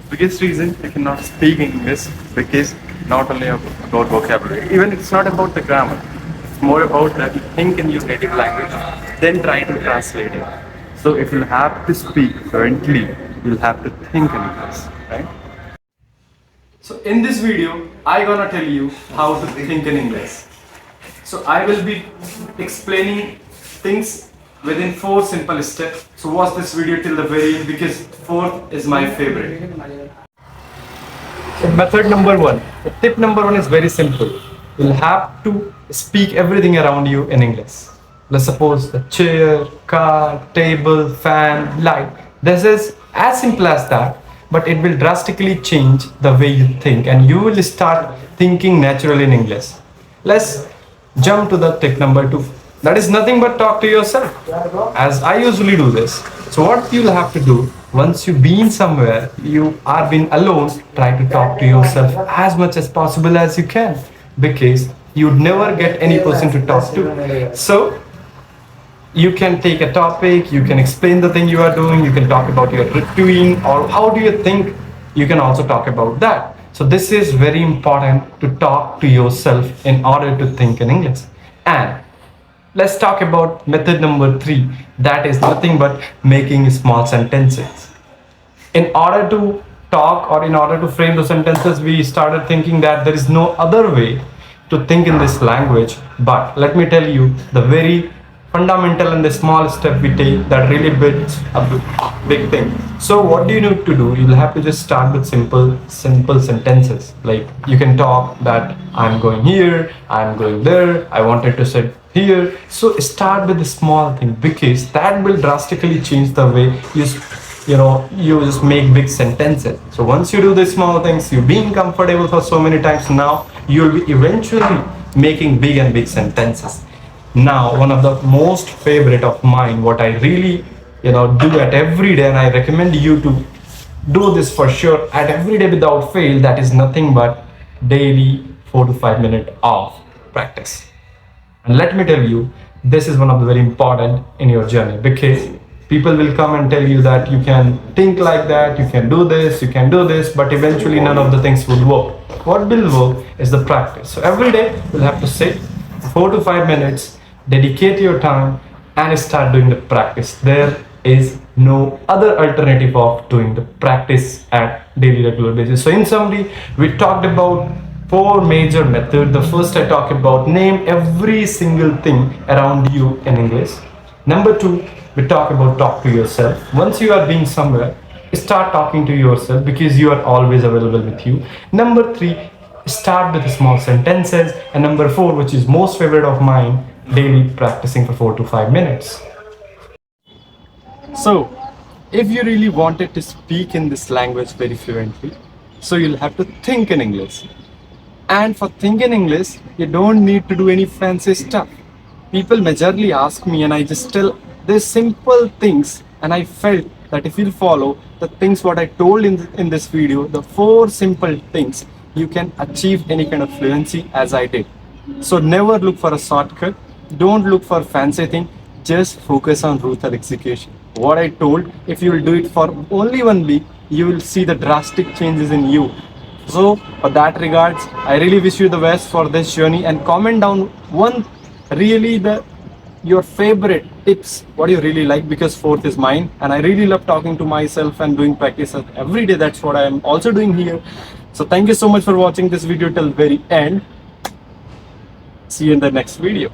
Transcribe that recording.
Biggest reason I cannot speak English because not only about vocabulary, even it's not about the grammar. It's more about that you think in your native language, then try to translate it. So if you have to speak fluently, you'll have to think in English, right? So in this video, I gonna tell you how to think in English. So I will be explaining things within 4 simple steps. So watch this video till the very end because 4th is my favorite. So method number 1. The tip number 1 is very simple. You'll have to speak everything around you in English. Let's suppose the chair, car, table, fan, light. This is as simple as that, but it will drastically change the way you think and you will start thinking naturally in English. Let's jump to the tip number 2. That is nothing but talk to yourself, as I usually do this. So what you'll have to do, once you've been somewhere, you are being alone, try to talk to yourself as much as possible as you can, because you'd never get any person to talk to. So you can take a topic, you can explain the thing you are doing, you can talk about your routine or how do you think, you can also talk about that. So this is very important to talk to yourself in order to think in English. And let's talk about method number 3. That is nothing but making small sentences. In order to talk or in order to frame the sentences, we started thinking that there is no other way to think in this language. But let me tell you, the very fundamental and the small step we take that really builds a big thing. So what do you need to do? You'll have to just start with simple sentences. Like you can talk that I'm going here, I'm going there, I wanted to sit here. So start with the small thing because that will drastically change the way you just make big sentences. So once you do the small things, you've been comfortable for so many times, now you'll be eventually making big sentences. Now, one of the most favorite of mine, what I really do at every day, and I recommend you to do this for sure at every day without fail, that is nothing but daily 4 to 5 minutes of practice. And let me tell you, this is one of the very important in your journey, because people will come and tell you that you can think like that, you can do this, you can do this, but eventually none of the things would work. What will work is the practice. So every day you'll have to sit 4 to 5 minutes, dedicate your time and start doing the practice. There is no other alternative of doing the practice at daily regular basis. So in summary, we talked about 4 major methods. The first I talked about name every single thing around you in English. Number 2, we talk about talk to yourself. Once you are being somewhere, start talking to yourself because you are always available with you. Number 3, start with small sentences. And number 4, which is most favorite of mine, daily practicing for 4 to 5 minutes. So if you really wanted to speak in this language very fluently, so you'll have to think in English. And for thinking English, you don't need to do any fancy stuff. People majorly ask me and I just tell these simple things, and I felt that if you follow the things what I told in this video, the 4 simple things, you can achieve any kind of fluency as I did. So never look for a shortcut. Don't look for fancy thing. Just focus on brutal execution. What I told, if you will do it for only 1 week, you will see the drastic changes in you. So for that regards, I really wish you the best for this journey, and comment down your favorite tips, what you really like, because 4th is mine and I really love talking to myself and doing practice every day. That's what I am also doing here. So thank you so much for watching this video till very end. See you in the next video.